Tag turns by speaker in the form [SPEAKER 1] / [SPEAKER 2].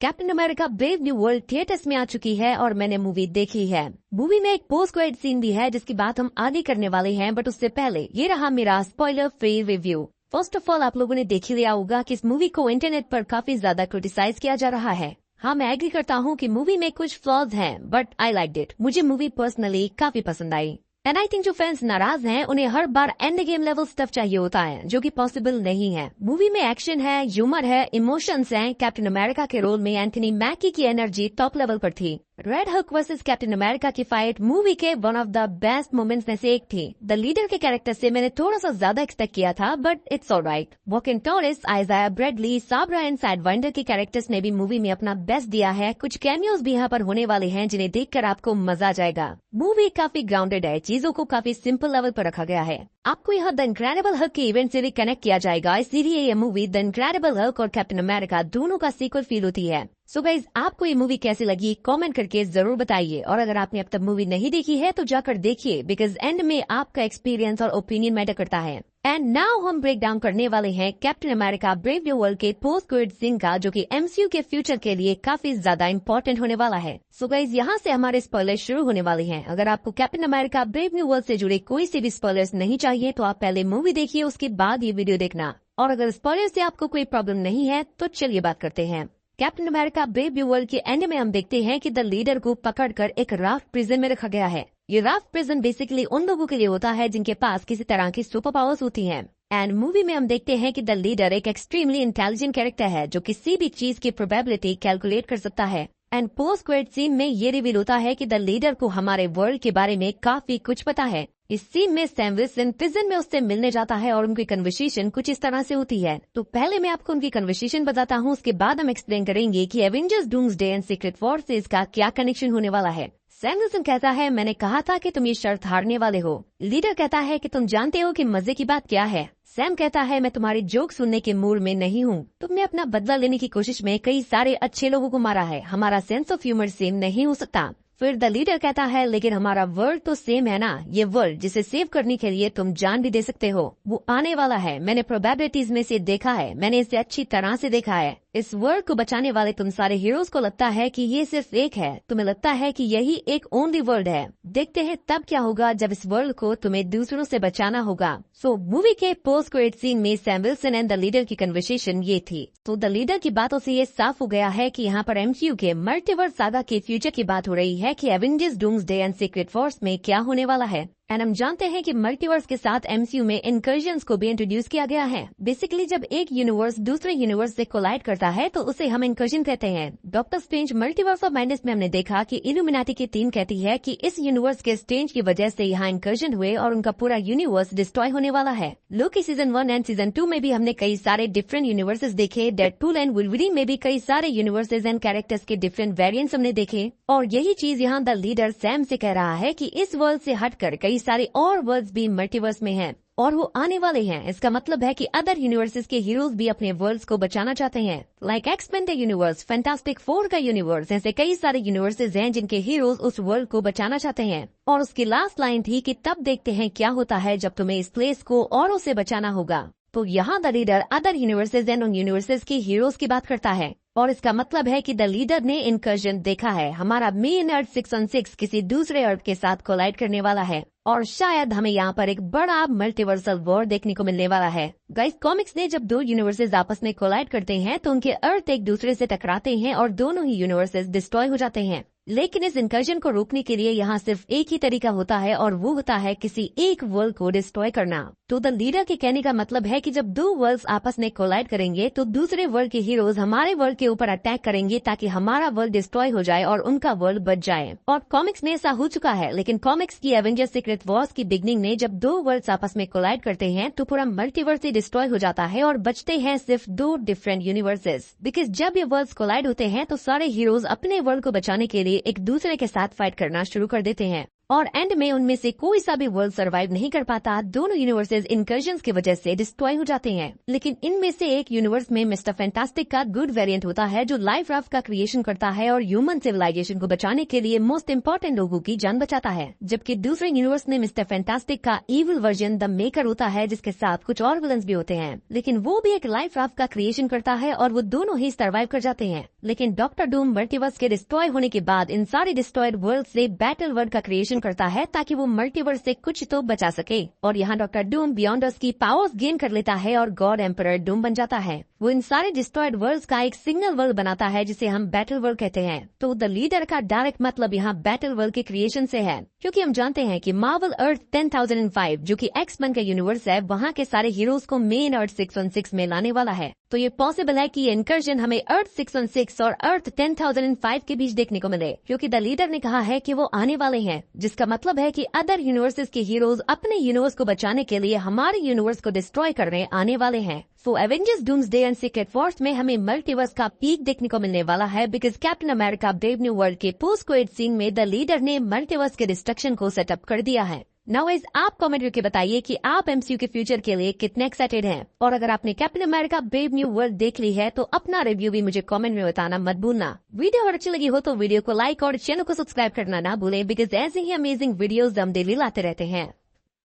[SPEAKER 1] Captain America brave new world theatres में आ चुकी है और मैंने मूवी देखी है। मूवी में एक पोस्ट क्रेडिट सीन भी है जिसकी बात हम आगे करने वाले हैं, बट उससे पहले ये रहा मेरा spoiler free review. First of all आप लोगों ने देख लिया होगा कि इस मूवी को इंटरनेट पर काफी ज्यादा क्रिटिसाइज किया जा रहा है। हाँ, मैं एग्री करता हूँ कि मूवी में कुछ फ्लॉज हैं, बट आई लाइक्ड इट। मुझे मूवी पर्सनली काफी पसंद आई। एंड आई थिंक जो फैंस नाराज हैं उन्हें हर बार एंड गेम लेवल स्टफ चाहिए होता है, जो कि पॉसिबल नहीं है। मूवी में एक्शन है, ह्यूमर है, इमोशंस हैं। कैप्टन अमेरिका के रोल में एंथनी मैकी की एनर्जी टॉप लेवल पर थी। Red Hulk versus captain America की फाइट मूवी के one of the best moments में से एक थी। द लीडर के कैरेक्टर से मैंने थोड़ा सा ज्यादा एक्सपेक्ट किया था, but it's alright. Joaquin Torres, Isaiah Bradley, Sabra and Sidewinder के कैरेक्टर्स ने भी मूवी में अपना बेस्ट दिया है। कुछ कैमियोज भी यहाँ पर होने वाले हैं जिन्हें देखकर आपको मजा आ जाएगा। मूवी काफी ग्राउंडेड है, चीजों को काफी सिंपल लेवल पर रखा गया है। आपको यहाँ द इनक्रेडिबल हल्क के इवेंट से भी कनेक्ट किया जाएगा, इसीलिए ये मूवी द इनक्रेडिबल हल्क और कैप्टन अमेरिका दोनों का सीक्वल फील होती है। सो गाइज, आपको ये मूवी कैसी लगी कमेंट करके जरूर बताइए, और अगर आपने अब तक मूवी नहीं देखी है तो जाकर देखिए, बिकॉज एंड में आपका एक्सपीरियंस और ओपिनियन मैटर करता है। एंड नाउ हम ब्रेक डाउन करने वाले हैं captain America brave new world के पोस्ट क्रेडिट सीन का, जो कि एमसीयू के फ्यूचर के लिए काफी ज्यादा इंपॉर्टेंट होने वाला है। सो गाइज, यहाँ से हमारे स्पॉयलर शुरू होने वाले हैं। अगर आपको captain America brave new world से जुड़े कोई से भी स्पॉयलर्स नहीं चाहिए तो आप पहले मूवी देखिए, उसके बाद ये वीडियो देखना। और अगर स्पॉयलर से आपको कोई प्रॉब्लम नहीं है तो चलिए बात करते हैं। Captain America brave new world के एंड में हम देखते हैं कि द लीडर को पकड़कर एक राफ्ट प्रिजन में रखा गया है। ये राफ्ट प्रिजन बेसिकली उन लोगों के लिए होता है जिनके पास किसी तरह की सुपर पावर्स होती हैं। एंड मूवी में हम देखते हैं कि द लीडर एक एक्सट्रीमली इंटेलिजेंट कैरेक्टर है जो किसी भी चीज की प्रोबेबिलिटी कैलकुलेट कर सकता है। एंड पोस्ट क्रेडिट सीन में ये रिवील होता है कि द लीडर को हमारे वर्ल्ड के बारे में काफी कुछ पता है। इस सीन में सैम विल्सन प्रिजन में उससे मिलने जाता है और उनकी कन्वर्सेशन कुछ इस तरह से होती है। तो पहले मैं आपको उनकी कन्वर्सेशन बताता हूँ, उसके बाद हम एक्सप्लेन करेंगे कि Avengers Doomsday and secret war से इसका क्या कनेक्शन होने वाला है। सैम विल्सन कहता है, मैंने कहा था कि तुम ये शर्त हारने वाले हो। लीडर कहता है कि तुम जानते हो कि मजे की बात क्या है। सैम कहता है, मैं तुम्हारी जोक सुनने के मूड में नहीं हूँ। तुमने अपना बदला लेने की कोशिश में कई सारे अच्छे लोगों को मारा है, हमारा सेंस ऑफ ह्यूमर सेम नहीं हो सकता। फिर द लीडर कहता है, लेकिन हमारा वर्ल्ड तो सेम है ना। ये वर्ल्ड जिसे सेव करने के लिए तुम जान भी दे सकते हो, वो आने वाला है। मैंने प्रोबेबिलिटीज में से देखा है, मैंने इसे अच्छी तरह से देखा है। इस वर्ल्ड को बचाने वाले तुम सारे हीरोज को लगता है कि ये सिर्फ एक है, तुम्हें लगता है कि यही एक ओनली वर्ल्ड है। देखते हैं तब क्या होगा जब इस वर्ल्ड को तुम्हें दूसरों से बचाना होगा। सो मूवी के पोस्ट क्रेडिट सीन में Sam Wilson and the leader की कन्वर्सेशन ये थी। तो द लीडर की बातों से ये साफ हो गया है कि यहाँ पर एमसीयू के मल्टीवर्स सागा के फ्यूचर की बात हो रही है कि Avengers Doomsday and Secret Wars में क्या होने वाला है। एंड हम जानते हैं कि मल्टीवर्स के साथ एमसीयू में इनकर्जन्स को भी इंट्रोड्यूस किया गया है। बेसिकली जब एक यूनिवर्स दूसरे यूनिवर्स से कोलाइड करता है तो उसे हम इनकर्जन कहते हैं। Doctor strange multiverse of madness में हमने देखा कि इल्यूमिनाटी की टीम कहती है कि इस यूनिवर्स के स्ट्रेंज की वजह से यहाँ इनकर्जन हुए और उनका पूरा यूनिवर्स डिस्ट्रॉय होने वाला है। लोकी सीजन 1 एंड सीजन 2 में भी हमने कई सारे डिफरेंट यूनिवर्सेस देखे। डेडपूल एंड वुल्वरीन में भी कई सारे यूनिवर्सेस एंड कैरेक्टर्स के डिफरेंट वेरिएंट्स हमने देखे। और यही चीज यहाँ द लीडर सैम से कह रहा है कि इस वर्ल्ड से हटकर कई सारे और वर्ल्ड्स भी मल्टीवर्स में हैं और वो आने वाले हैं। इसका मतलब है कि अदर यूनिवर्सेस के हीरोज भी अपने वर्ल्ड्स को बचाना चाहते हैं। Like expand universe, fantastic four का यूनिवर्स, ऐसे कई सारे यूनिवर्सेस हैं जिनके हीरोज उस वर्ल्ड को बचाना चाहते हैं। और उसकी लास्ट लाइन थी कि तब देखते हैं क्या होता है जब तुम्हें इस प्लेस को औरों से बचाना होगा। तो यहाँ the leader other universes and उन यूनिवर्सेस के हीरोज की बात करता है, और इसका मतलब है कि द लीडर ने इनकर्जन देखा है। हमारा मेन अर्थ 616 किसी दूसरे अर्थ के साथ कोलाइड करने वाला है और शायद हमें यहाँ पर एक बड़ा मल्टीवर्सल वॉर देखने को मिलने वाला है। गाइस, कॉमिक्स ने जब दो यूनिवर्सेस आपस में कोलाइड करते हैं तो उनके अर्थ एक दूसरे से टकराते हैं और दोनों ही यूनिवर्सेस डिस्ट्रॉय हो जाते हैं। लेकिन इस इनकर्जन को रोकने के लिए यहाँ सिर्फ एक ही तरीका होता है और वो होता है किसी एक वर्ल्ड को डिस्ट्रॉय करना। तो द लीडर के कहने का मतलब है कि जब दो वर्ल्ड्स आपस में कोलाइड करेंगे तो दूसरे वर्ल्ड के हीरोज हमारे वर्ल्ड के ऊपर अटैक करेंगे ताकि हमारा वर्ल्ड डिस्ट्रॉय हो जाए और उनका वर्ल्ड बच जाए। और कॉमिक्स में ऐसा हो चुका है, लेकिन कॉमिक्स की एवेंजर्स सीक्रेट वॉर्स की बिगनिंग में जब दो वर्ल्ड्स आपस में कोलाइड करते हैं तो पूरा मल्टीवर्स ही डिस्ट्रॉय हो जाता है और बचते हैं सिर्फ दो डिफरेंट यूनिवर्सेस। बिकॉज जब ये वर्ल्ड्स कोलाइड होते हैं तो सारे हीरोज अपने वर्ल्ड को बचाने के लिए एक दूसरे के साथ फाइट करना शुरू कर देते हैं। और एंड में उनमें से कोई सा भी वर्ल्ड सर्वाइव नहीं कर पाता। दोनों यूनिवर्सेस इनकर्जन की वजह से डिस्ट्रॉय हो जाते हैं। लेकिन इनमें से एक यूनिवर्स में मिस्टर फैंटास्टिक का गुड वेरिएंट होता है जो लाइफ राफ्ट का क्रिएशन करता है और ह्यूमन सिविलाइजेशन को बचाने के लिए मोस्ट इम्पोर्टेंट लोगों की जान बचाता है। जबकि दूसरे यूनिवर्स में मिस्टर फैंटास्टिक का इविल वर्जन द मेकर होता है जिसके साथ कुछ और विलन्स भी होते हैं, लेकिन वो भी एक लाइफ राफ्ट का क्रिएशन करता है और वो दोनों ही सर्वाइव कर जाते हैं। लेकिन डॉक्टर डूम मल्टीवर्स के डिस्ट्रॉय होने के बाद इन सारे डिस्ट्रॉयड वर्ल्ड से बैटल वर्ल्ड का क्रिएशन करता है ताकि वो मल्टीवर्स से कुछ तो बचा सके। और यहाँ डॉक्टर डूम बियॉन्डर्स की पावर्स गेन कर लेता है और गॉड एम्परर डूम बन जाता है। वो इन सारे डिस्ट्रॉयड वर्ल्ड्स का एक सिंगल वर्ल्ड बनाता है जिसे हम बैटल वर्ल्ड कहते हैं। तो द लीडर का डायरेक्ट मतलब यहाँ बैटल वर्ल्ड के क्रिएशन से है, क्योंकि हम जानते हैं कि मार्वल अर्थ 10,005 जो कि एक्स-मैन का यूनिवर्स है, वहाँ के सारे हीरोज को मेन अर्थ 616 में लाने वाला है। तो ये पॉसिबल है कि ये इनकर्जन हमें अर्थ 616 और अर्थ 10,005 के बीच देखने को मिले, क्योंकि द लीडर ने कहा है कि वो आने वाले हैं, जिसका मतलब है कि अदर यूनिवर्सेस के हीरोज अपने यूनिवर्स को बचाने के लिए हमारे यूनिवर्स को डिस्ट्रॉय करने आने वाले हैं। So Avengers Doomsday and Secret Wars में हमें मल्टीवर्स का पीक देखने को मिलने वाला है, because captain America brave new world के पोस्ट क्रेडिट सीन में द लीडर ने मल्टीवर्स के डिस्ट्रक्शन को सेटअप कर दिया है। नाउ गाइस, आप कमेंट करके बताइए कि आप एमसीयू के फ्यूचर के लिए कितने एक्साइटेड हैं, और अगर आपने captain America brave new world देख ली है तो अपना रिव्यू भी मुझे कमेंट में बताना मत भूलना। वीडियो अगर अच्छी लगी हो तो वीडियो को लाइक और चैनल को सब्सक्राइब करना ना भूलें, बिकॉज ऐसे ही अमेजिंग वीडियोस हम डेली लाते रहते हैं।